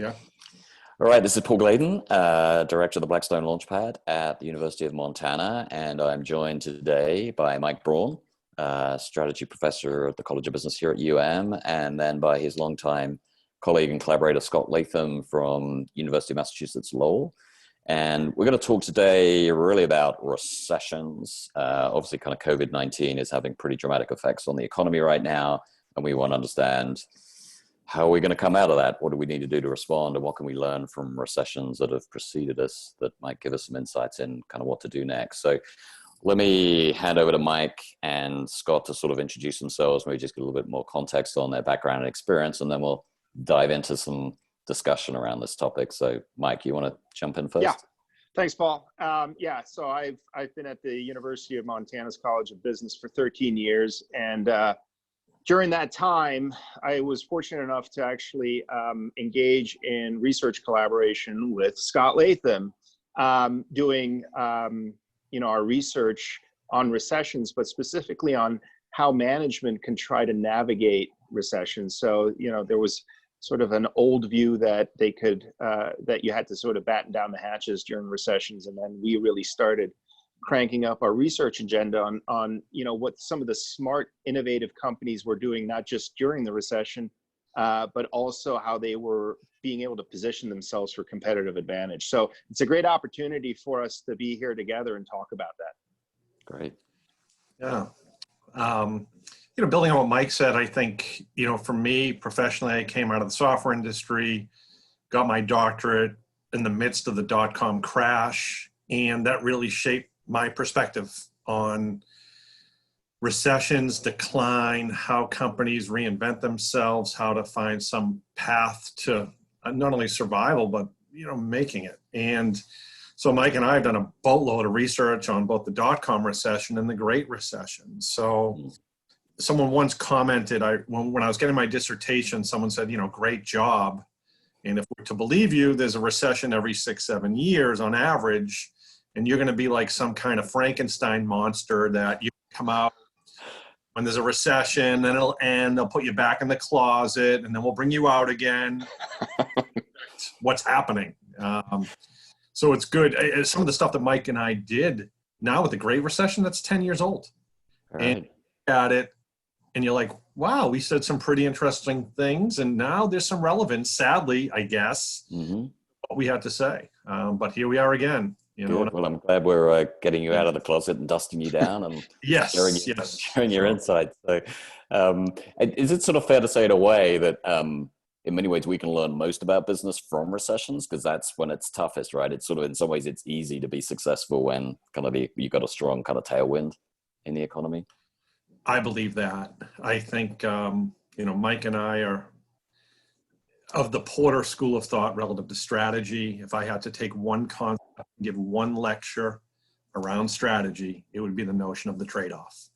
Yeah. All right, this is Paul Gladen, Director of the Blackstone LaunchPad at the University of Montana, and I'm joined today by Mike Braun, Strategy Professor at the College of Business here at UM, and then by his longtime colleague and collaborator, Scott Latham from University of Massachusetts Lowell. And we're going to talk today really about recessions. Obviously, kind of COVID-19 is having pretty dramatic effects on the economy right now, and we want to understand how are we going to come out of that? What do we need to do to respond? And what can we learn from recessions that have preceded us that might give us some insights in kind of what to do next? So let me hand over to Mike and Scott to sort of introduce themselves, maybe just get a little bit more context on their background and experience, and then we'll dive into some discussion around this topic. So Mike, you want to jump in first? Yeah, thanks, Paul. So I've been at the University of Montana's College of Business for 13 years. And during that time, I was fortunate enough to actually engage in research collaboration with Scott Latham, doing our research on recessions, but specifically on how management can try to navigate recessions. So, there was sort of an old view that they could, that you had to sort of batten down the hatches during recessions. And then we really started cranking up our research agenda on what some of the smart, innovative companies were doing, not just during the recession, but also how they were being able to position themselves for competitive advantage. So it's a great opportunity for us to be here together and talk about that. Great. Yeah. Building on what Mike said, I think, for me professionally, I came out of the software industry, got my doctorate in the midst of the dot-com crash, and that really shaped my perspective on recessions, decline, how companies reinvent themselves, how to find some path to not only survival, but, making it. And so Mike and I have done a boatload of research on both the dot-com recession and the Great Recession. So someone once commented, when I was getting my dissertation, someone said, great job. And if we're to believe you, there's a recession every 6-7 years on average, and you're going to be like some kind of Frankenstein monster that you come out when there's a recession, then it'll end, they'll put you back in the closet, and then we'll bring you out again. What's happening? So it's good. Some of the stuff that Mike and I did now with the Great Recession, that's 10 years old. Right. And at it, and you're like, wow, we said some pretty interesting things, and now there's some relevance, sadly, I guess, what we had to say. But here we are again. Well, I'm glad we're getting you out of the closet and dusting you down and sharing your insights. So, is it sort of fair to say in a way that in many ways we can learn most about business from recessions, because that's when it's toughest, right? It's sort of, in some ways, it's easy to be successful when kind of you've got a strong kind of tailwind in the economy. I believe that. I think, Mike and I are of the Porter school of thought relative to strategy. If I had to take one concept and give one lecture around strategy, it would be the notion of the trade-off.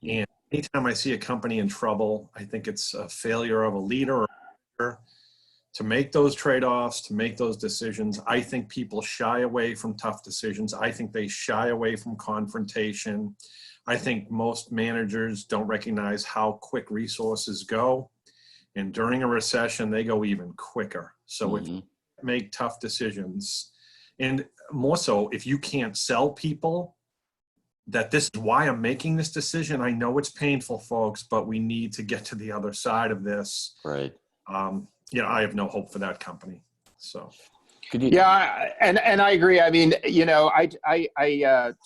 And anytime I see a company in trouble, I think it's a failure of a leader or to make those trade-offs, to make those decisions. I think people shy away from tough decisions. I think they shy away from confrontation. I think most managers don't recognize how quick resources go. And during a recession, they go even quicker. So if you make tough decisions, and more so, if you can't sell people that this is why I'm making this decision, I know it's painful, folks, but we need to get to the other side of this. Right. I have no hope for that company. So. Yeah, and I agree. I mean, I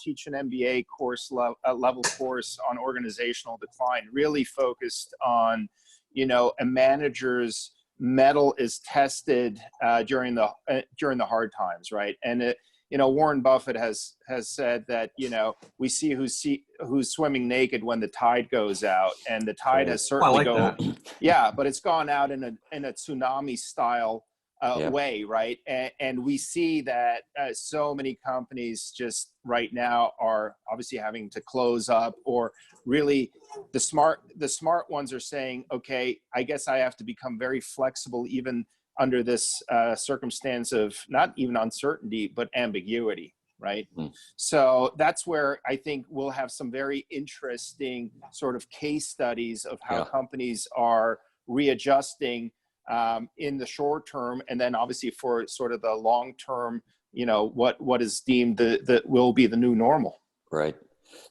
teach an MBA course, level course on organizational decline, really focused on, a manager's mettle is tested during the hard times, right? And Warren Buffett has said that we see who's swimming naked when the tide goes out, and the tide has certainly but it's gone out in a tsunami style way, right? And we see that so many companies just right now are obviously having to close up, or really the smart ones are saying, okay, I guess I have to become very flexible even under this circumstance of not even uncertainty, but ambiguity, right? So that's where I think we'll have some very interesting sort of case studies of how companies are readjusting in the short term, and then obviously for sort of the long term, what is deemed that will be the new normal. Right.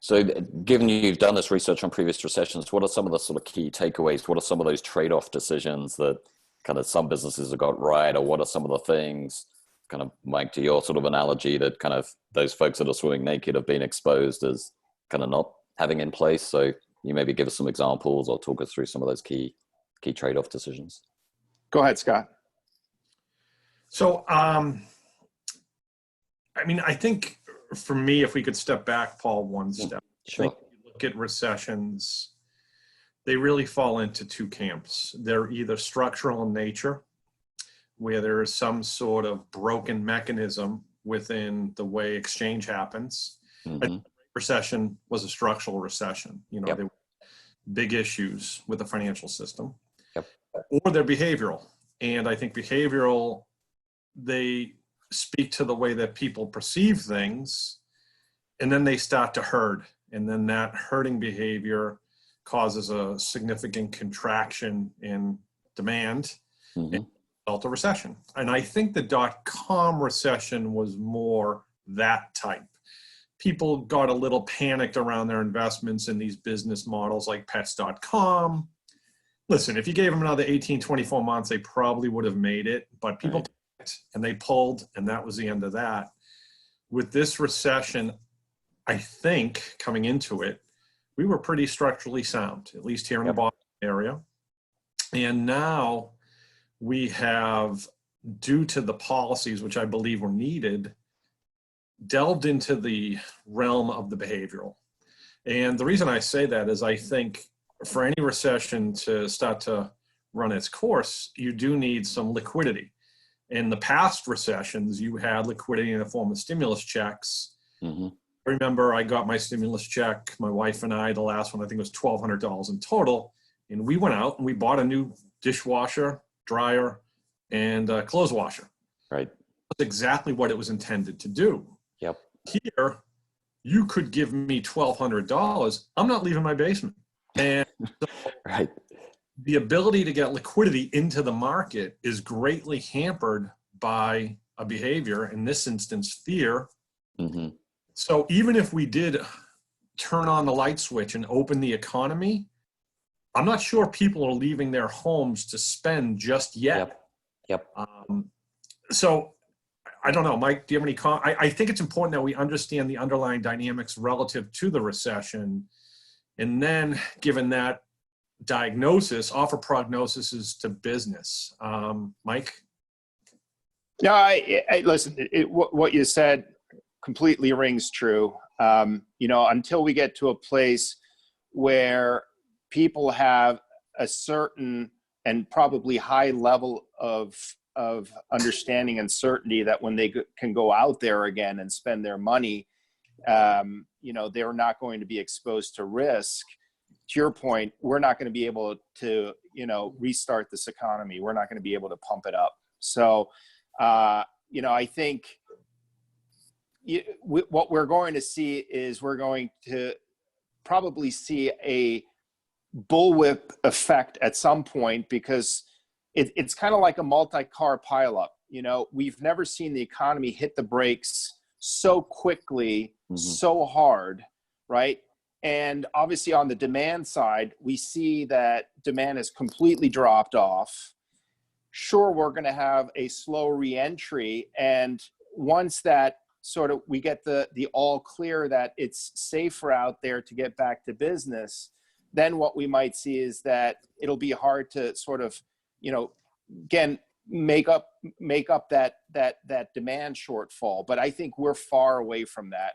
So given you've done this research on previous recessions, what are some of the sort of key takeaways? What are some of those trade-off decisions that kind of some businesses have got right? Or what are some of the things, kind of, Mike, to your sort of analogy, that kind of those folks that are swimming naked have been exposed as kind of not having in place? So you maybe give us some examples or talk us through some of those key trade-off decisions. Go ahead, Scott. So, I think for me, if we could step back, Paul, one step. Sure. I think if you look at recessions, they really fall into two camps. They're either structural in nature, where there is some sort of broken mechanism within the way exchange happens. Mm-hmm. A recession was a structural recession. Yep. There were big issues with the financial system. Yep. Or they're behavioral. And I think behavioral, they speak to the way that people perceive things, and then they start to herd. And then that herding behavior causes a significant contraction in demand, Mm-hmm. and result of recession. And I think the dot-com recession was more that type. People got a little panicked around their investments in these business models like pets.com. Listen, if you gave them another 18, 24 months, they probably would have made it, but people panicked and they pulled, and that was the end of that. With this recession, I think coming into it, we were pretty structurally sound, at least here in the Boston area. And now we have, due to the policies, which I believe were needed, delved into the realm of the behavioral. And the reason I say that is I think for any recession to start to run its course, you do need some liquidity. In the past recessions, you had liquidity in the form of stimulus checks. Mm-hmm. I remember I got my stimulus check, my wife and I, the last one, I think it was $1,200 in total. And we went out and we bought a new dishwasher, dryer, and a clothes washer. Right. That's exactly what it was intended to do. Yep. Here, you could give me $1,200. I'm not leaving my basement. And so Right. the ability to get liquidity into the market is greatly hampered by a behavior, in this instance, fear. Mm-hmm. So even if we did turn on the light switch and open the economy, I'm not sure people are leaving their homes to spend just yet. Yep. So I don't know, Mike, do you have any I think it's important that we understand the underlying dynamics relative to the recession. And then given that diagnosis, offer prognoses to business. Mike? No, I listen, what you said completely rings true. Until we get to a place where people have a certain and probably high level of understanding and certainty that when they can go out there again and spend their money, they're not going to be exposed to risk. To your point, we're not going to be able to, restart this economy. We're not going to be able to pump it up. So, I think what we're going to see is we're going to probably see a bullwhip effect at some point, because it's kind of like a multi-car pileup. We've never seen the economy hit the brakes so quickly, Mm-hmm. so hard, right? And obviously on the demand side, we see that demand has completely dropped off. Sure, we're going to have a slow reentry. And once that sort of, we get the all clear that it's safer out there to get back to business, then what we might see is that it'll be hard to sort of, again, make up that demand shortfall. But I think we're far away from that.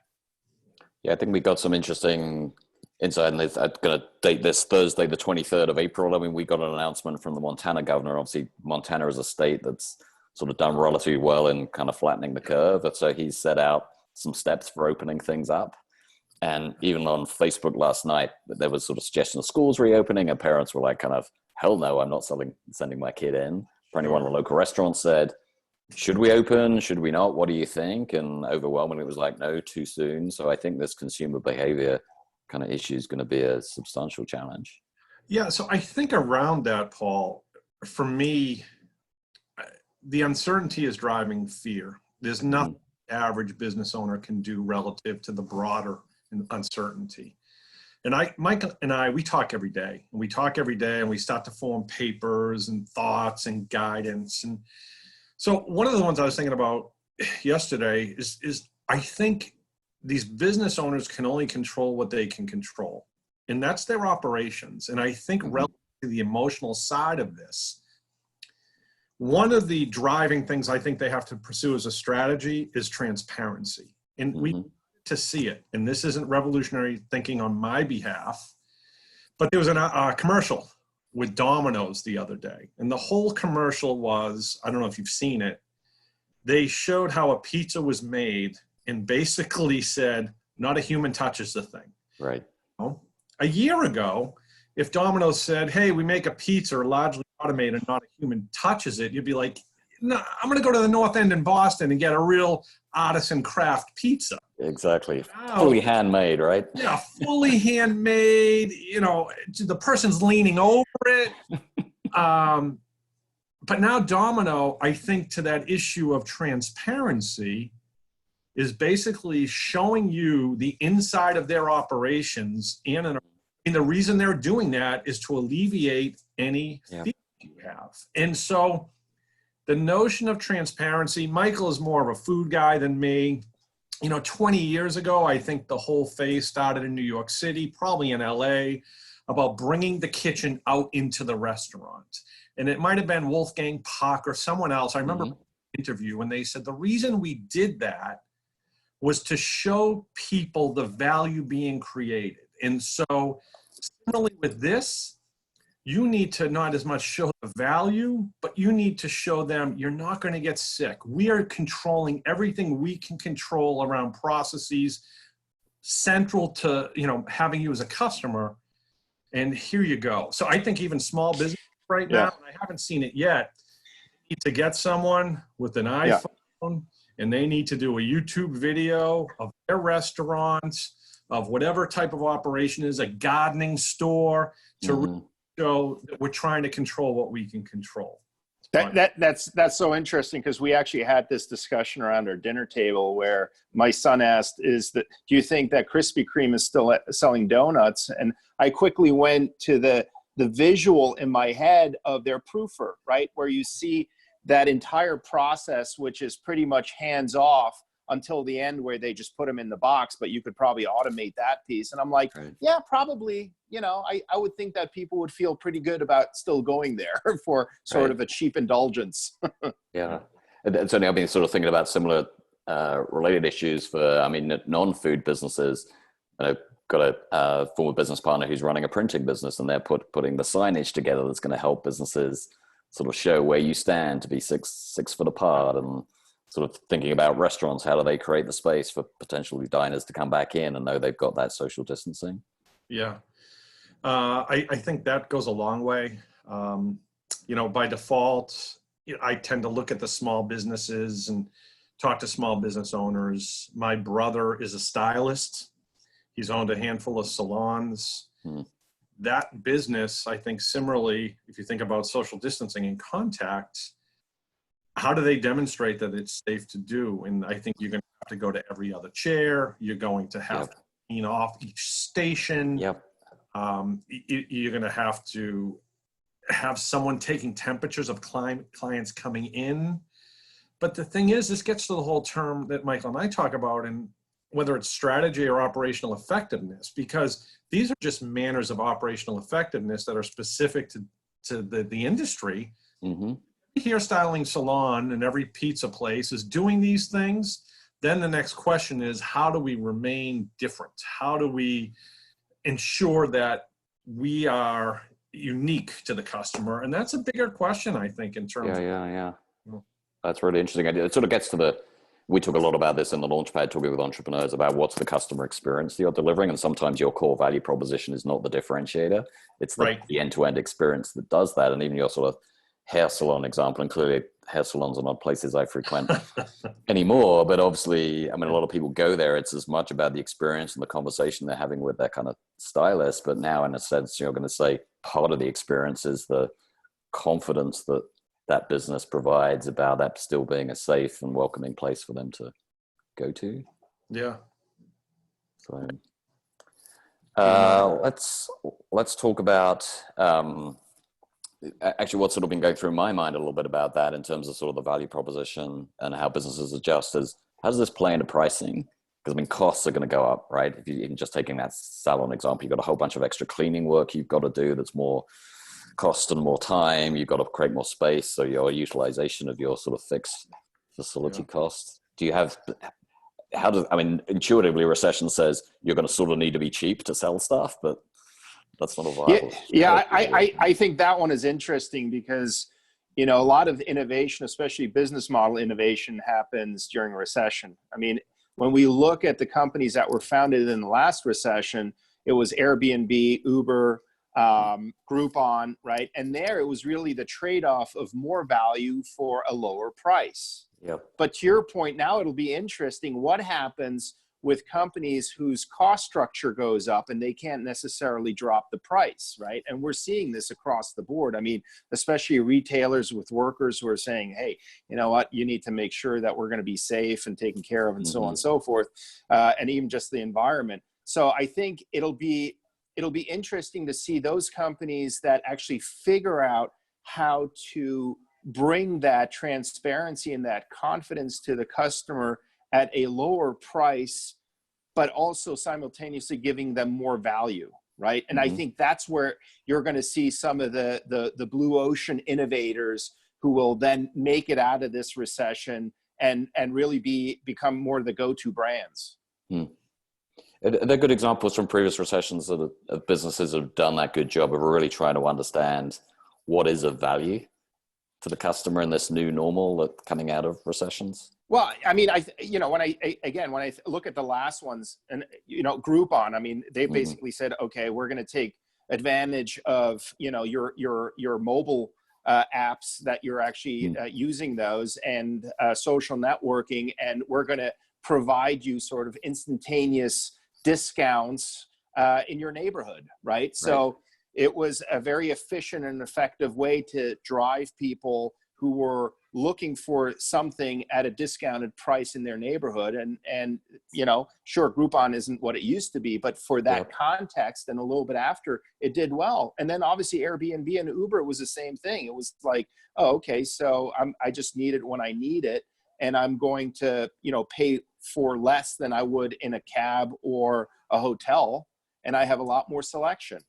Yeah, I think we got some interesting insight, and I'm going to date this Thursday, the 23rd of April. I mean, we got an announcement from the Montana governor. Obviously, Montana is a state that's sort of done relatively well in kind of flattening the curve. So he's set out some steps for opening things up. And even on Facebook last night, there was sort of suggestion of schools reopening, and parents were like, kind of, hell no, I'm not sending my kid in. For anyone in a local restaurant said, should we open? Should we not? What do you think? And overwhelmingly, it was like, no, too soon. So I think this consumer behavior kind of issue is going to be a substantial challenge. Yeah, so I think around that, Paul, for me, the uncertainty is driving fear. There's nothing the average business owner can do relative to the broader uncertainty. And Mike and I, we talk every day. And we talk every day, and we start to form papers and thoughts and guidance. And so one of the ones I was thinking about yesterday is I think these business owners can only control what they can control, and that's their operations. And I think relative to the emotional side of this, one of the driving things I think they have to pursue as a strategy is transparency. And we need to see it. And this isn't revolutionary thinking on my behalf, but there was a commercial with Domino's the other day. And the whole commercial was, I don't know if you've seen it, they showed how a pizza was made and basically said, not a human touches the thing. Right. A year ago, if Domino's said, hey, we make a pizza largely automated and not a human touches it, you'd be like, no, I'm going to go to the North End in Boston and get a real artisan craft pizza. Exactly. Fully handmade, right? Yeah, fully handmade. You know, the person's leaning over it. But now Domino, I think, to that issue of transparency, is basically showing you the inside of their operations, and the reason they're doing that is to alleviate any fear you have. And so the notion of transparency, Michael is more of a food guy than me. You know, 20 years ago, I think the whole phase started in New York City, probably in LA, about bringing the kitchen out into the restaurant. And it might have been Wolfgang Puck or someone else. I remember an interview when they said the reason we did that was to show people the value being created. And so similarly with this, you need to not as much show the value, but you need to show them you're not going to get sick. We are controlling everything we can control around processes central to, you know, having you as a customer. And here you go. So I think even small business right now, and I haven't seen it yet, need to get someone with an iPhone and they need to do a YouTube video of their restaurant, of whatever type of operation is, a gardening store, to show that we're trying to control what we can control. That's so interesting, because we actually had this discussion around our dinner table where my son asked, do you think that Krispy Kreme is still selling donuts? And I quickly went to the visual in my head of their proofer, right? Where you see that entire process, which is pretty much hands off until the end where they just put them in the box, but you could probably automate that piece. And I'm like, yeah, probably, you know, I would think that people would feel pretty good about still going there for sort of a cheap indulgence. Yeah. And certainly I've been sort of thinking about similar related issues for, I mean, non-food businesses. I've got a former business partner who's running a printing business, and they're putting the signage together that's going to help businesses sort of show where you stand to be six foot apart, and sort of thinking about restaurants, how do they create the space for potentially diners to come back in and know they've got that social distancing? Yeah. I think that goes a long way. You know, by default, I tend to look at the small businesses and talk to small business owners. My brother is a stylist. He's owned a handful of salons. That business, I think similarly, if you think about social distancing and contact, how do they demonstrate that it's safe to do? And I think you're going to have to go to every other chair. You're going to have to clean off each station. You're going to have someone taking temperatures of clients coming in. But the thing is, this gets to the whole term that Michael and I talk about, and whether it's strategy or operational effectiveness, because these are just manners of operational effectiveness that are specific to the industry. Every hairstyling salon and every pizza place is doing these things. Then the next question is, how do we remain different? How do we ensure that we are unique to the customer? And that's a bigger question, I think, in terms of. That's really interesting. It sort of gets to we talk a lot about this in the Launchpad, talking with entrepreneurs about what's the customer experience that you're delivering. And sometimes your core value proposition is not the differentiator. It's the end-to-end experience that does that. And even your sort of hair salon example, and clearly hair salons are not places I frequent anymore, but obviously, I mean, a lot of people go there. It's as much about the experience and the conversation they're having with their kind of stylist. But now, in a sense, you're going to say part of the experience is the confidence that that business provides about that still being a safe and welcoming place for them to go to. Yeah. So let's talk about actually what's sort of been going through my mind a little bit about that in terms of sort of the value proposition and how businesses adjust is, how does this play into pricing? Because I mean, costs are going to go up, right? If you even just taking that salon example, you've got a whole bunch of extra cleaning work you've got to do that's more cost and more time. You've got to create more space, so your utilization of your sort of fixed facility costs. Do you have, I mean, intuitively recession says you're going to sort of need to be cheap to sell stuff, but that's not a viable. I think that one is interesting because, you know, a lot of innovation, especially business model innovation, happens during a recession. I mean, when we look at the companies that were founded in the last recession, it was Airbnb, Uber, Groupon, right? And there it was really the trade-off of more value for a lower price. Yep. But to your point, now it'll be interesting what happens with companies whose cost structure goes up and they can't necessarily drop the price, right? And we're seeing this across the board. I mean, especially retailers with workers who are saying, hey, you know what, you need to make sure that we're going to be safe and taken care of and so on and so forth, and even just the environment. So I think it'll be interesting to see those companies that actually figure out how to bring that transparency and that confidence to the customer at a lower price, but also simultaneously giving them more value, right? And I think that's where you're going to see some of the blue ocean innovators who will then make it out of this recession and really become more of the go-to brands. They're good examples from previous recessions of businesses that have done that good job of really trying to understand what is of value to the customer in this new normal coming out of recessions. Well, I mean, when I look at the last ones, and you know, Groupon, I mean, they basically said, okay, we're going to take advantage of, you know, your mobile apps that you're actually using those and social networking, and we're going to provide you sort of instantaneous discounts in your neighborhood, right? So it was a very efficient and effective way to drive people who were looking for something at a discounted price in their neighborhood. And you know, sure, Groupon isn't what it used to be, but for that context and a little bit after, it did well. And then obviously Airbnb and Uber was the same thing. It was like, oh, okay, so I just need it when I need it, and I'm going to, you know, pay for less than I would in a cab or a hotel, and I have a lot more selection.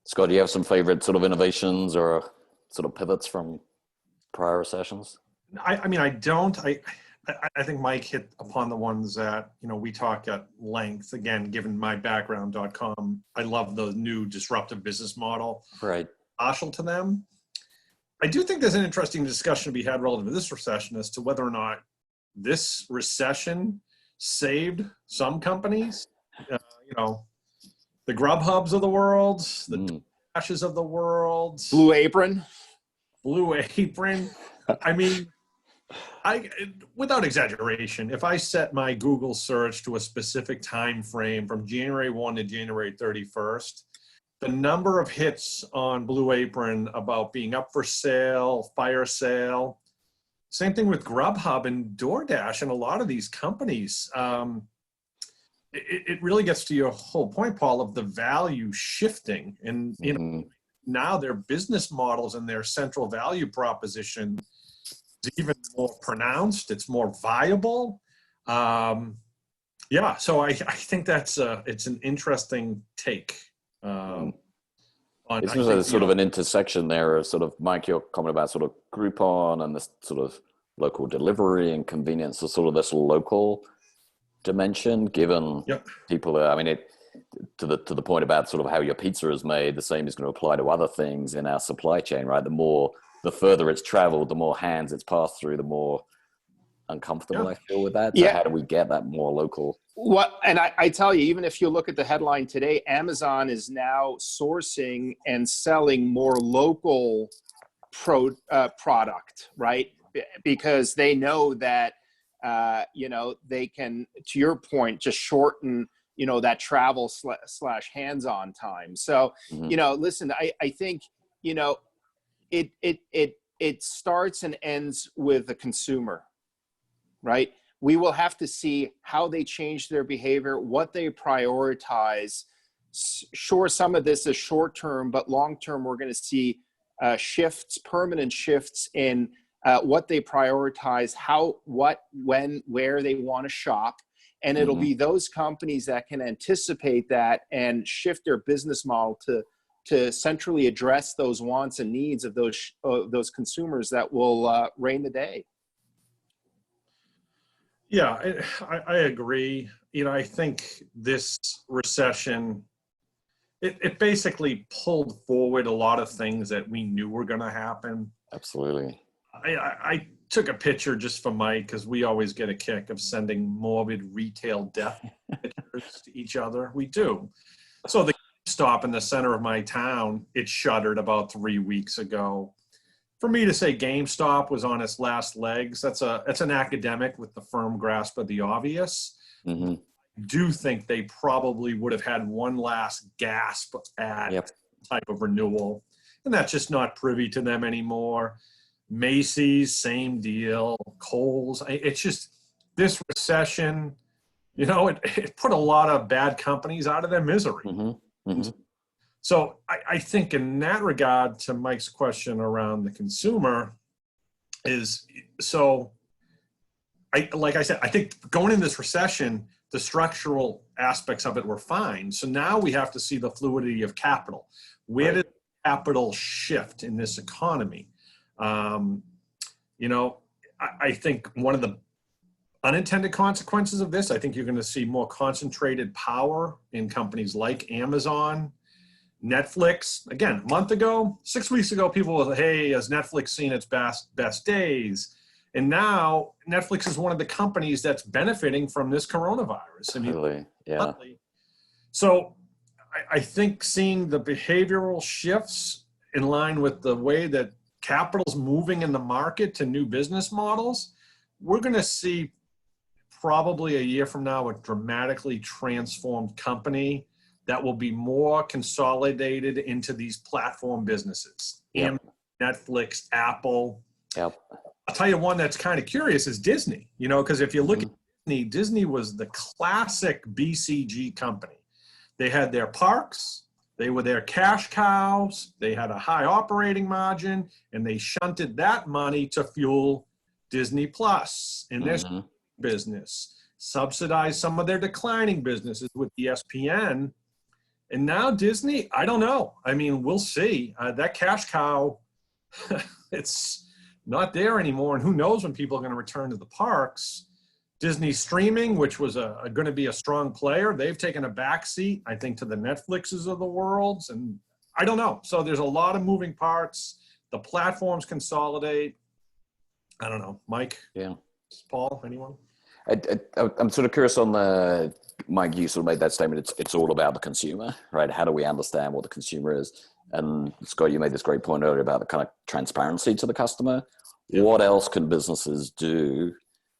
Scott, do you have some favorite sort of innovations or sort of pivots from prior recessions? I mean, I don't. I think Mike hit upon the ones that, you know, we talk at length. Again, given my background, .com, I love the new disruptive business model. Right. Partial to them. I do think there's an interesting discussion to be had relative to this recession as to whether or not this recession saved some companies. You know, the Grubhubs of the world, the Dashes of the world, Blue Apron. I mean, without exaggeration, if I set my Google search to a specific time frame from January 1 to January 31st, the number of hits on Blue Apron about being up for sale, fire sale, same thing with Grubhub and DoorDash and a lot of these companies. It really gets to your whole point, Paul, of the value shifting. And you know, now their business models and their central value proposition is even more pronounced. It's more viable. Yeah, so I think that's it's an interesting take. It seems like there's sort of an intersection there of sort of, Mike, your comment about sort of Groupon and this sort of local delivery and convenience, so sort of this local dimension, given people that, I mean, it to the point about sort of how your pizza is made, the same is going to apply to other things in our supply chain, right? The further it's traveled, the more hands it's passed through, the more uncomfortable I feel with that. So how do we get that more local? And I tell you, even if you look at the headline today, Amazon is now sourcing and selling more local product, right? Because they know that, you know, they can, to your point, just shorten, you know, that travel / hands-on time. So, you know, listen, I think, you know, it starts and ends with the consumer, right? We will have to see how they change their behavior, what they prioritize. Sure, some of this is short term, but long term, we're going to see shifts, permanent shifts in what they prioritize, how, what, when, where they want to shop. And it'll be those companies that can anticipate that and shift their business model to centrally address those wants and needs of those consumers that will reign the day. Yeah, I agree. I think this recession, it basically pulled forward a lot of things that we knew were going to happen. Absolutely. I took a picture just for Mike, because we always get a kick of sending morbid retail death pictures to each other. We do. So the GameStop in the center of my town, it shuttered about 3 weeks ago. For me to say GameStop was on its last legs, that's an academic with the firm grasp of the obvious. I do think they probably would have had one last gasp at type of renewal, and that's just not privy to them anymore. Macy's, same deal. Kohl's, it's just this recession, it put a lot of bad companies out of their misery. So I think in that regard, to Mike's question around the consumer, like I said, I think going in this recession, the structural aspects of it were fine. So now we have to see the fluidity of capital. Where did capital shift in this economy? I think one of the unintended consequences of this, I think you're going to see more concentrated power in companies like Amazon, Netflix. Again, a month ago, 6 weeks ago, people were, hey, has Netflix seen its best days? And now Netflix is one of the companies that's benefiting from this coronavirus. Totally. Yeah. So I think seeing the behavioral shifts in line with the way that capital's moving in the market to new business models, we're going to see probably a year from now a dramatically transformed company that will be more consolidated into these platform businesses. Netflix, Apple. I'll tell you one that's kind of curious is Disney, because if you look at Disney was the classic BCG company. They had their parks, they were their cash cows, they had a high operating margin, and they shunted that money to fuel Disney Plus in their business, subsidized some of their declining businesses with ESPN. And now Disney, I don't know. I mean, we'll see. That cash cow, it's not there anymore. And who knows when people are going to return to the parks. Disney streaming, which was going to be a strong player, they've taken a backseat, I think, to the Netflixes of the world. And I don't know. So there's a lot of moving parts. The platforms consolidate. I don't know. Mike? Yeah. Paul, anyone? I'm sort of curious on the, Mike, you sort of made that statement. It's all about the consumer, right? How do we understand what the consumer is? And Scott, you made this great point earlier about the kind of transparency to the customer. What else can businesses do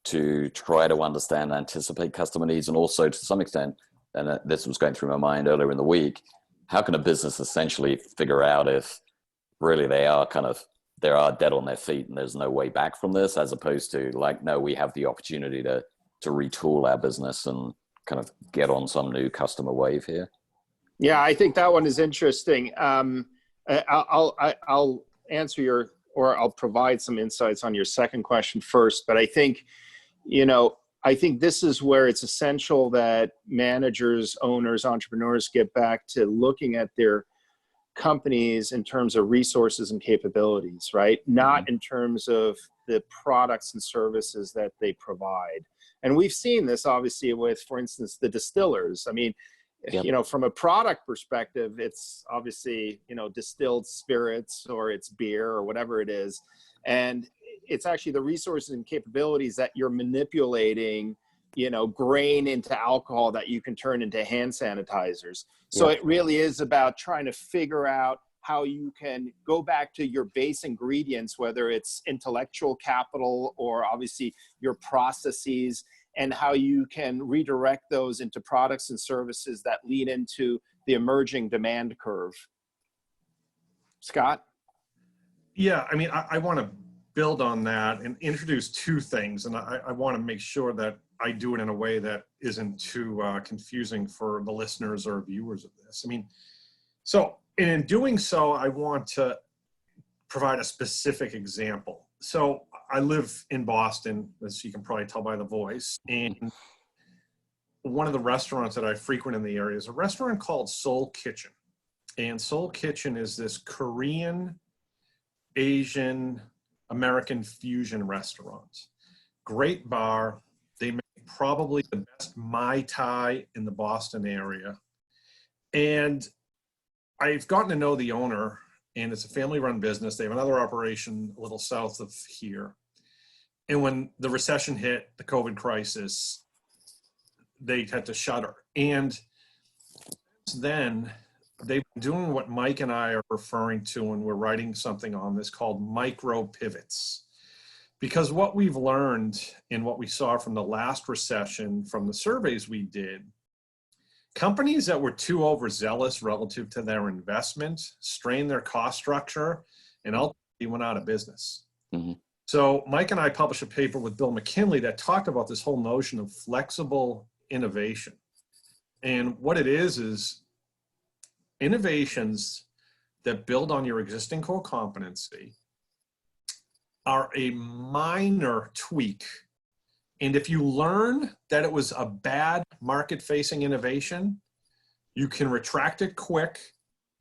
to try to understand, anticipate customer needs? And also to some extent, and this was going through my mind earlier in the week, how can a business essentially figure out if really they are dead on their feet and there's no way back from this, as opposed to like, no, we have the opportunity to retool our business and kind of get on some new customer wave here? Yeah, I think that one is interesting. I'll answer I'll provide some insights on your second question first, but I think, this is where it's essential that managers, owners, entrepreneurs get back to looking at their companies in terms of resources and capabilities, right? Not in terms of the products and services that they provide. And we've seen this obviously with, for instance, the distillers. I mean, from a product perspective, it's obviously, distilled spirits or it's beer or whatever it is. And it's actually the resources and capabilities that you're manipulating, grain into alcohol that you can turn into hand sanitizers. So it really is about trying to figure out how you can go back to your base ingredients, whether it's intellectual capital or obviously your processes, and how you can redirect those into products and services that lead into the emerging demand curve. Scott? Yeah, I mean, I want to build on that and introduce two things. And I want to make sure that I do it in a way that isn't too confusing for the listeners or viewers of this. I mean, so in doing so, I want to provide a specific example. So I live in Boston, as you can probably tell by the voice. And one of the restaurants that I frequent in the area is a restaurant called Soul Kitchen. And Soul Kitchen is this Korean, Asian, American fusion restaurant. Great bar. They make probably the best Mai Tai in the Boston area. And I've gotten to know the owner, and it's a family-run business. They have another operation a little south of here. And when the recession hit, the COVID crisis, they had to shutter. And since then, they've been doing what Mike and I are referring to when we're writing something on this called micro pivots. Because what we've learned and what we saw from the last recession, from the surveys we did, companies that were too overzealous relative to their investment strained their cost structure and ultimately went out of business. Mm-hmm. So Mike and I published a paper with Bill McKinley that talked about this whole notion of flexible innovation. And what it is innovations that build on your existing core competency are a minor tweak. And if you learn that it was a bad market-facing innovation, you can retract it quick.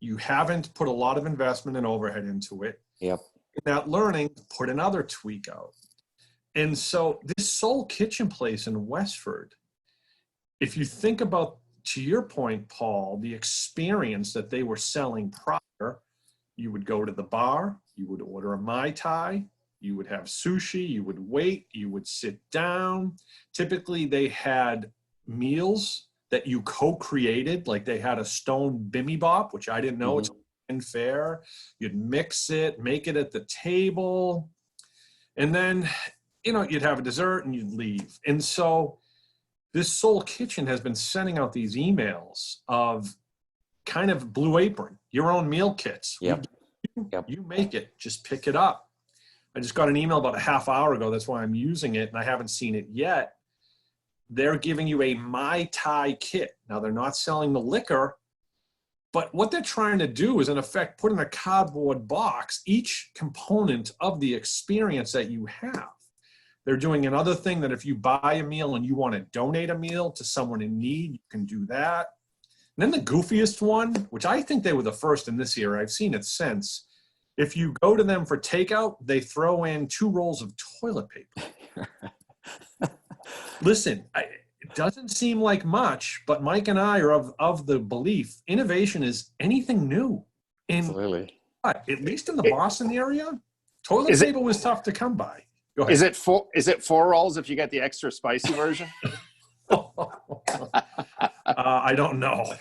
You haven't put a lot of investment and overhead into it. Yep. Without learning, put another tweak out. And so this Soul Kitchen place in Westford, if you think about, to your point, Paul, the experience that they were selling prior, you would go to the bar, you would order a Mai Tai, you would have sushi, you would wait, you would sit down. Typically, they had meals that you co-created, like they had a stone bibimbap, which I didn't know, Mm-hmm. it's unfair. You'd mix it, make it at the table, and then, you'd have a dessert and you'd leave. And so this Soul Kitchen has been sending out these emails of kind of Blue Apron, your own meal kits. Yep. You make it, just pick it up. I just got an email about a half hour ago. That's why I'm using it, and I haven't seen it yet. They're giving you a Mai Tai kit. Now, they're not selling the liquor, but what they're trying to do is, in effect, put in a cardboard box each component of the experience that you have. They're doing another thing that if you buy a meal and you want to donate a meal to someone in need, you can do that. And then the goofiest one, which I think they were the first in this era, I've seen it since. If you go to them for takeout, they throw in 2 rolls of toilet paper. Listen, it doesn't seem like much, but Mike and I are of the belief innovation is anything new. And Absolutely. at least in the Boston area, toilet paper was tough to come by. Go ahead. Is it 4 rolls if you get the extra spicy version? I don't know.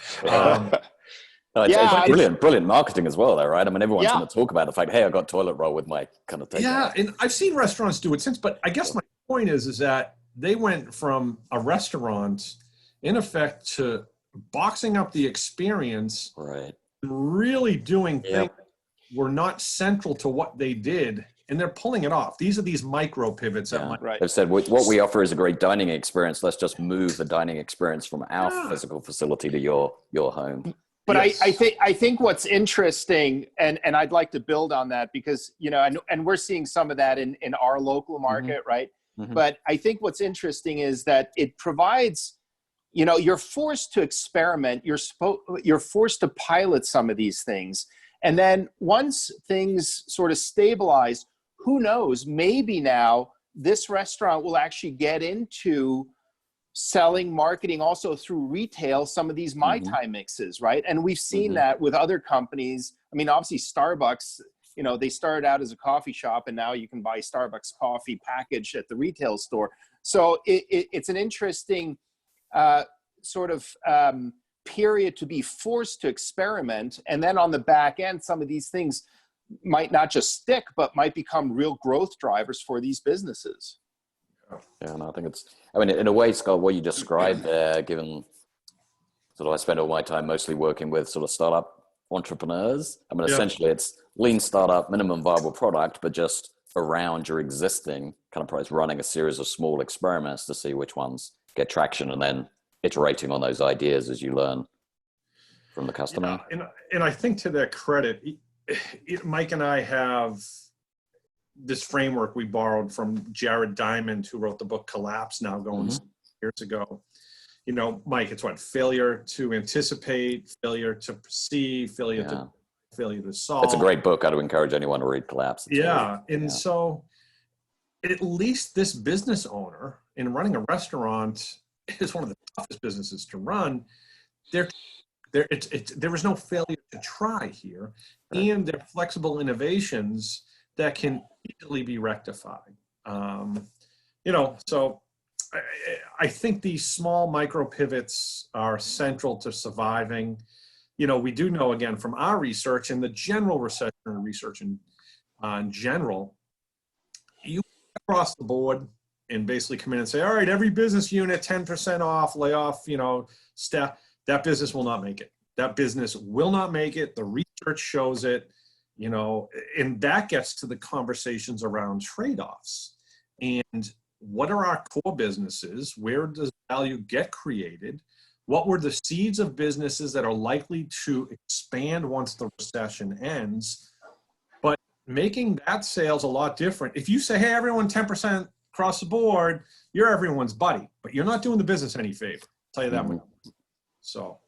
It's brilliant marketing as well, though, right? I mean, everyone's going to talk about the fact, hey, I got toilet roll with my kind of thing. Yeah, and I've seen restaurants do it since, but I guess my point is that they went from a restaurant, in effect, to boxing up the experience, right? Really doing things that were not central to what they did, and they're pulling it off. These are these micro pivots. They've said, what we offer is a great dining experience. Let's just move the dining experience from our physical facility to your home. But yes. I think what's interesting, and I'd like to build on that because, and we're seeing some of that in our local market, mm-hmm. right? Mm-hmm. But I think what's interesting is that it provides, you're forced to experiment. You're forced to pilot some of these things. And then once things sort of stabilize, who knows, maybe now this restaurant will actually get into selling, marketing also through retail, some of these Mai Tai mixes, right? And we've seen that with other companies. I mean, obviously Starbucks, they started out as a coffee shop and now you can buy Starbucks coffee packaged at the retail store. So it's an interesting period to be forced to experiment. And then on the back end, some of these things might not just stick, but might become real growth drivers for these businesses. Yeah, and I think in a way, Scott, what you described there, given sort of I spend all my time mostly working with sort of startup entrepreneurs. I mean, essentially it's lean startup, minimum viable product, but just around your existing kind of price, running a series of small experiments to see which ones get traction, and then iterating on those ideas as you learn from the customer. Yeah, and I think to their credit, Mike and I have this framework we borrowed from Jared Diamond, who wrote the book Collapse, now going years ago. You know, Mike, it's what? Failure to anticipate, failure to perceive, failure to solve. It's a great book. I'd encourage anyone to read Collapse. So at least this business owner, in running a restaurant, is one of the toughest businesses to run. There was no failure to try here, and there are flexible innovations that can easily be rectified. You know, so I think these small micro pivots are central to surviving. You know, we do know, again, from our research and the general recession research in general, you across the board and basically come in and say, all right, every business unit, 10% off, lay off, you know, staff, that business will not make it. That business will not make it. The research shows it, you know, and that gets to the conversations around trade-offs. And what are our core businesses? Where does value get created? What were the seeds of businesses that are likely to expand once the recession ends? But making that sales a lot different. If you say, hey, everyone 10% across the board, you're everyone's buddy, but you're not doing the business any favor. I'll tell you that much. So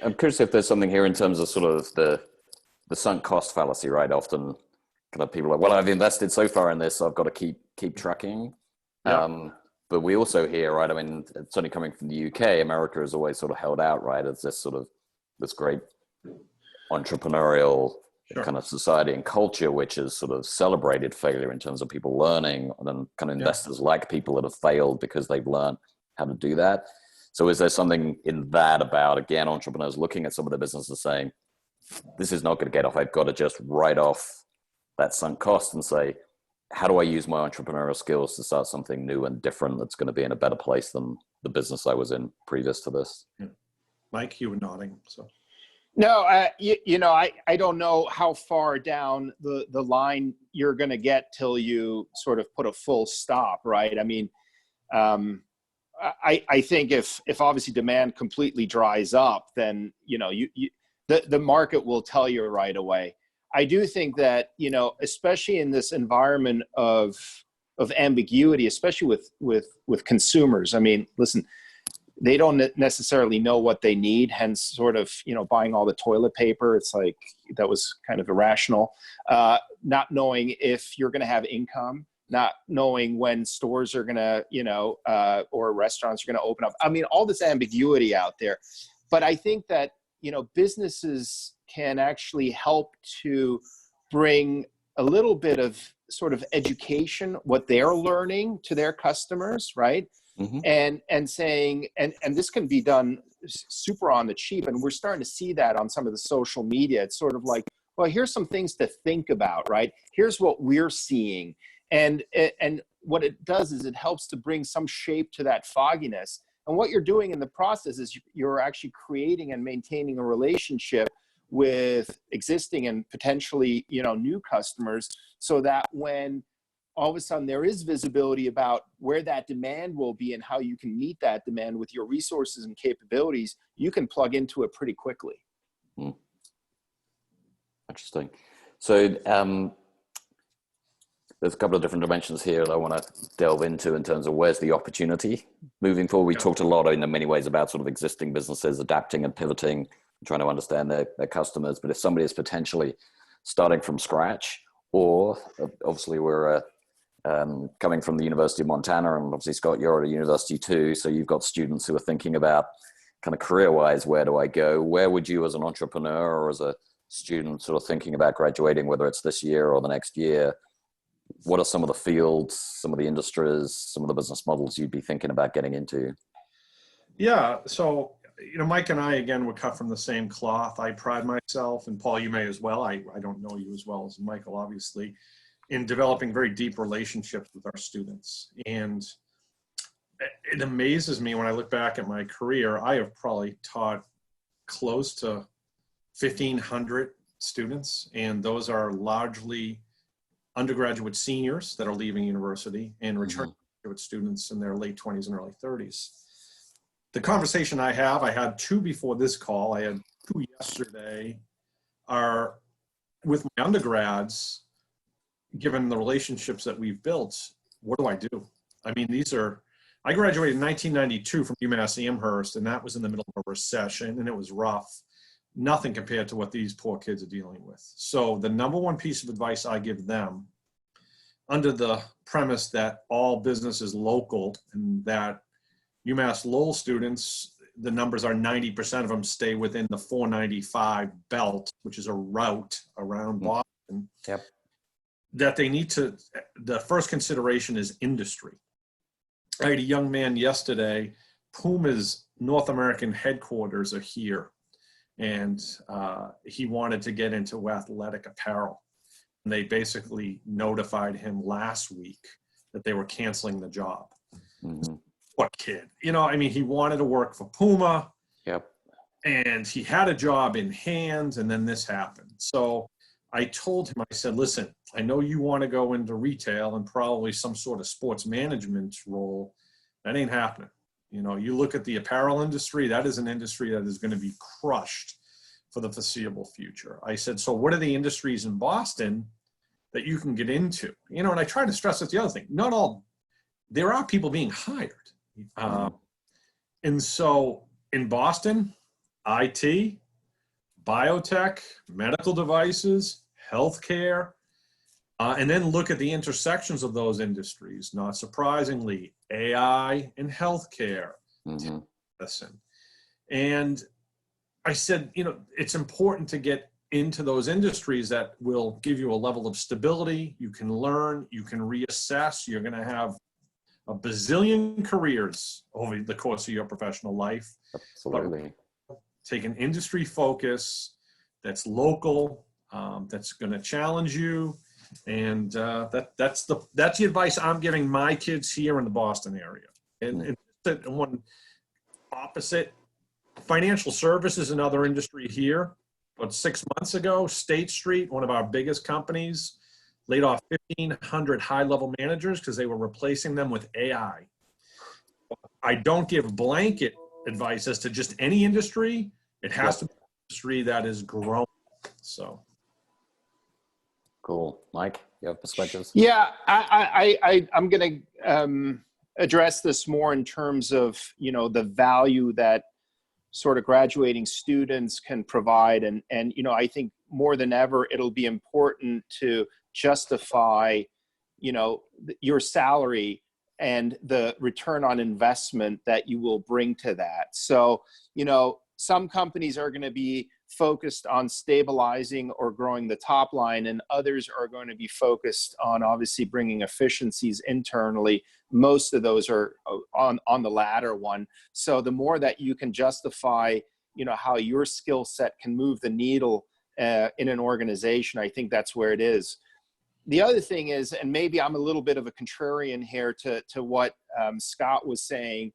I'm curious if there's something here in terms of sort of the sunk cost fallacy, right? Often kind of people are like, well, I've invested so far in this, so I've got to keep trucking. Yeah. But we also hear, right? I mean, it's only coming from the UK. America has always sort of held out, right? As this sort of this great entrepreneurial kind of society and culture, which has sort of celebrated failure in terms of people learning, and then kind of investors like people that have failed because they've learned how to do that. So is there something in that about, again, entrepreneurs looking at some of the businesses saying, this is not going to get off. I've got to just write off that sunk cost and say, how do I use my entrepreneurial skills to start something new and different that's going to be in a better place than the business I was in previous to this? Yeah. Mike, you were nodding. So no, you know, I don't know how far down the line you're going to get till you sort of put a full stop, right? I mean, I think if obviously demand completely dries up, then, you know, the market will tell you right away. I do think that, you know, especially in this environment of ambiguity, especially with consumers, I mean, listen, they don't necessarily know what they need, hence sort of, you know, buying all the toilet paper. It's like, that was kind of irrational. Not knowing if you're going to have income, not knowing when stores are going to, you know, or restaurants are going to open up. I mean, all this ambiguity out there. But I think that, you know, businesses can actually help to bring a little bit of sort of education, what they're learning to their customers, right? Mm-hmm. And saying, and this can be done super on the cheap. And we're starting to see that on some of the social media. It's sort of like, well, here's some things to think about, right? Here's what we're seeing. And what it does is it helps to bring some shape to that fogginess. And what you're doing in the process is you're actually creating and maintaining a relationship with existing and potentially, you know, new customers, so that when all of a sudden there is visibility about where that demand will be and how you can meet that demand with your resources and capabilities, you can plug into it pretty quickly. Interesting. So there's a couple of different dimensions here that I want to delve into in terms of where's the opportunity moving forward. We talked a lot in many ways about sort of existing businesses adapting and pivoting, trying to understand their customers. But if somebody is potentially starting from scratch, or obviously we're coming from the University of Montana, and obviously Scott, you're at a university too, so you've got students who are thinking about kind of career-wise, where do I go? Where would you as an entrepreneur or as a student sort of thinking about graduating, whether it's this year or the next year, what are some of the fields, some of the industries, some of the business models you'd be thinking about getting into? Yeah, so, you know, Mike and I, again, were cut from the same cloth. I pride myself, and Paul, you may as well, I don't know you as well as Michael, obviously, in developing very deep relationships with our students. And it amazes me when I look back at my career, I have probably taught close to 1,500 students, and those are largely undergraduate seniors that are leaving university and returning graduate students in their late 20s and early 30s. The conversation I had two before this call, I had two yesterday, are with my undergrads, given the relationships that we've built, what do I do? I mean, I graduated in 1992 from UMass Amherst, and that was in the middle of a recession, and it was rough. Nothing compared to what these poor kids are dealing with. So the number one piece of advice I give them, under the premise that all business is local and that UMass Lowell students, the numbers are 90% of them stay within the 495 belt, which is a route around Boston. Yep. That they need to, the first consideration is industry. I had a young man yesterday, Puma's North American headquarters are here, and he wanted to get into athletic apparel. And they basically notified him last week that they were canceling the job. What kid? You know, I mean, he wanted to work for Puma. Yep. And he had a job in hand, and then this happened. So I told him, I said, listen, I know you want to go into retail and probably some sort of sports management role. That ain't happening. You know, you look at the apparel industry, that is an industry that is going to be crushed for the foreseeable future. I said, so what are the industries in Boston that you can get into? You know, and I try to stress that's the other thing. There are people being hired. And so in Boston, IT, biotech, medical devices, healthcare, and then look at the intersections of those industries. Not surprisingly, AI and healthcare, medicine. And I said, you know, it's important to get into those industries that will give you a level of stability. You can learn, you can reassess. You're going to have a bazillion careers over the course of your professional life. Absolutely. But take an industry focus that's local, that's going to challenge you, and that's the advice I'm giving my kids here in the Boston area. And one opposite, financial services, another industry here. But 6 months ago, State Street, one of our biggest companies, laid off 1,500 high-level managers because they were replacing them with AI. I don't give blanket advice as to just any industry. It has to be an industry that is growing. So, cool, Mike. You have perspectives? Yeah, I'm going to address this more in terms of, you know, the value that sort of graduating students can provide, and you know, I think more than ever it'll be important to justify, you know, your salary and the return on investment that you will bring to that. So, you know, some companies are going to be focused on stabilizing or growing the top line, and others are going to be focused on obviously bringing efficiencies internally. Most of those are on the latter one. So the more that you can justify, you know, how your skill set can move the needle in an organization, I think that's where it is. The other thing is, and maybe I'm a little bit of a contrarian here to what Scott was saying,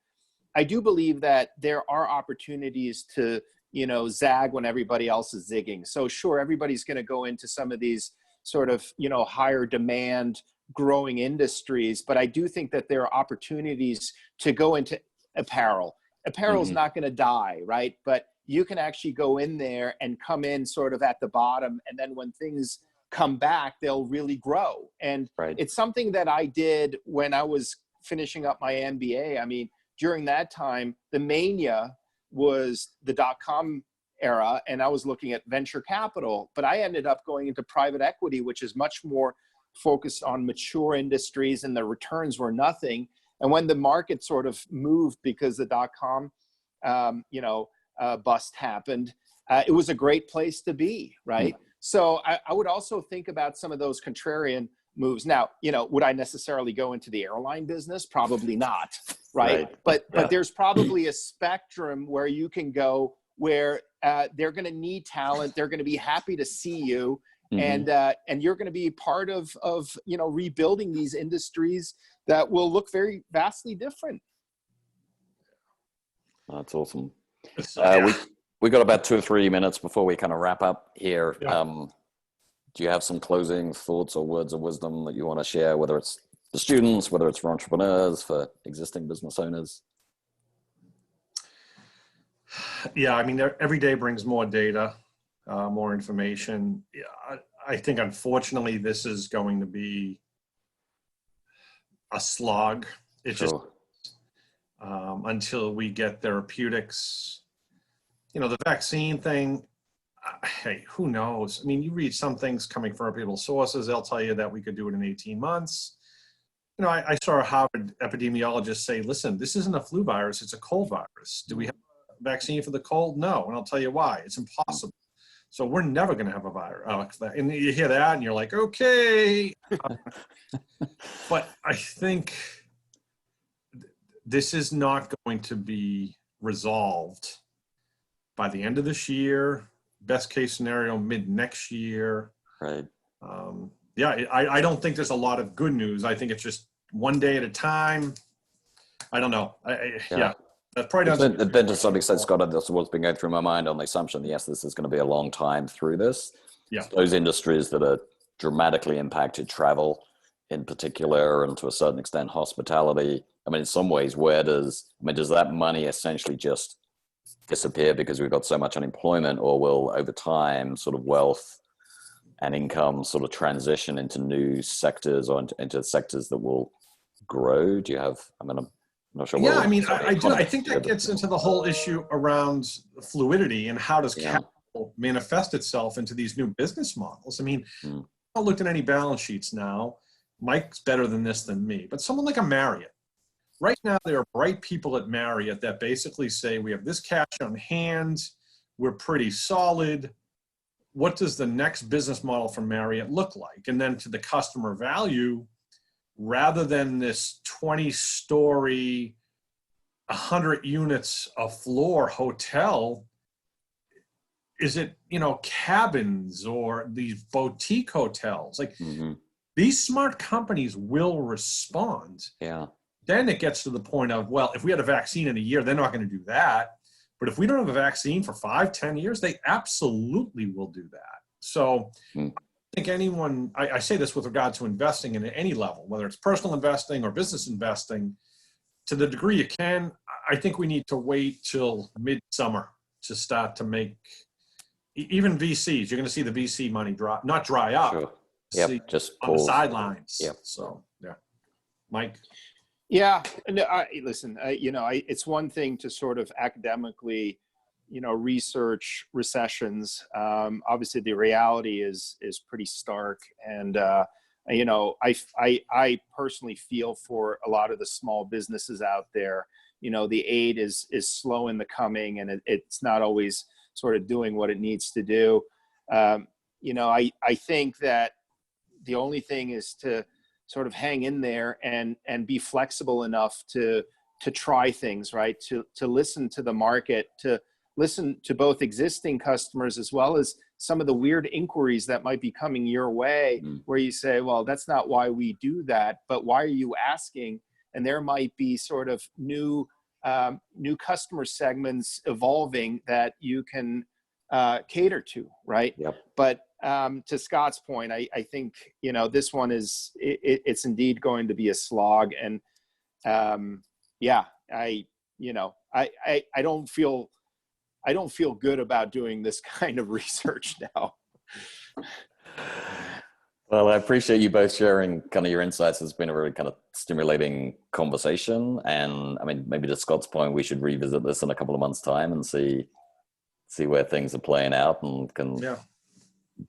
I do believe that there are opportunities to, you know, zag when everybody else is zigging. So sure, everybody's going to go into some of these sort of, you know, higher demand growing industries, but I do think that there are opportunities to go into apparel. Apparel is not going to die, right? But you can actually go in there and come in sort of at the bottom, and then when things come back, they'll really grow. And it's something that I did when I was finishing up my MBA. I mean, during that time, the mania was the dot-com era, and I was looking at venture capital, but I ended up going into private equity, which is much more focused on mature industries, and the returns were nothing. And when the market sort of moved because the dot-com, bust happened, it was a great place to be, right? So I would also think about some of those contrarian moves. Now, you know, would I necessarily go into the airline business? Probably not, right? But there's probably a spectrum where you can go where they're going to need talent. They're going to be happy to see you. And you're going to be part of, you know, rebuilding these industries that will look very vastly different. That's awesome. we got about 2 or 3 minutes before we kind of wrap up here. Yeah. Do you have some closing thoughts or words of wisdom that you want to share, whether it's for students, whether it's for entrepreneurs, for existing business owners? Yeah, I mean, every day brings more data, more information. Yeah, I think, unfortunately, this is going to be a slog. It's Sure. just until we get therapeutics. You know, the vaccine thing, hey, who knows? I mean, you read some things coming from reputable sources. They'll tell you that we could do it in 18 months. You know, I saw a Harvard epidemiologist say, listen, this isn't a flu virus, it's a cold virus. Do we have a vaccine for the cold? No, and I'll tell you why. It's impossible. So we're never going to have a virus. And you hear that and you're like, okay. But I think this is not going to be resolved by the end of this year. Best case scenario, mid next year. Right. Yeah, I don't think there's a lot of good news. I think it's just one day at a time. I don't know. Yeah. That's probably not. Then to some extent, Scott, that's what's been going through my mind on the assumption that, yes, this is going to be a long time through this. Yeah. It's those industries that are dramatically impacted, travel in particular, and to a certain extent, hospitality. I mean, in some ways, does that money essentially just disappear because we've got so much unemployment, or will over time sort of wealth and income sort of transition into new sectors or into sectors that will grow? Do you have, I'm not sure. Yeah, I mean, I do. I think that gets into the whole issue around fluidity and how does capital manifest itself into these new business models. I mean, I looked at any balance sheets now. Mike's better than this than me, but someone like a Marriott. Right now, there are bright people at Marriott that basically say, we have this cash on hand, we're pretty solid. What does the next business model for Marriott look like? And then to the customer value, rather than this 20-story, 100 units a floor hotel, is it, cabins or these boutique hotels? Like, these smart companies will respond. Yeah. Then it gets to the point of, well, if we had a vaccine in a year, they're not going to do that. But if we don't have a vaccine for 5-10 years, they absolutely will do that. So I think anyone, I say this with regard to investing in any level, whether it's personal investing or business investing, to the degree you can, I think we need to wait till midsummer to start to make, even VCs, you're going to see the VC money not dry up. Sure. Yep, just on the sidelines. Yep. So, yeah. Mike? Yeah, no, listen, it's one thing to sort of academically, research recessions. Obviously, the reality is pretty stark, and I personally feel for a lot of the small businesses out there. The aid is slow in the coming, and it's not always sort of doing what it needs to do. I think that the only thing is to sort of hang in there and be flexible enough to try things, right? To listen to the market, to listen to both existing customers as well as some of the weird inquiries that might be coming your way, where you say, well, that's not why we do that, but why are you asking? And there might be sort of new customer segments evolving that you can cater to, right? Yep. But to Scott's point, I think, this one it's indeed going to be a slog. And I don't feel good about doing this kind of research now. Well, I appreciate you both sharing kind of your insights. It's been a really kind of stimulating conversation. And I mean, maybe to Scott's point, we should revisit this in a couple of months' time and see where things are playing out, and can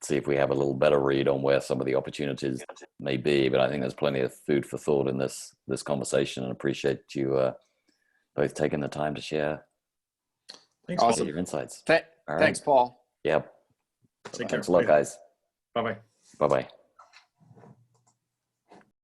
see if we have a little better read on where some of the opportunities may be. But I think there's plenty of food for thought in this conversation, and appreciate you both taking the time to share your insights. Thanks, Paul. Yep. Take care. Thanks a lot, guys. Bye-bye. Bye-bye.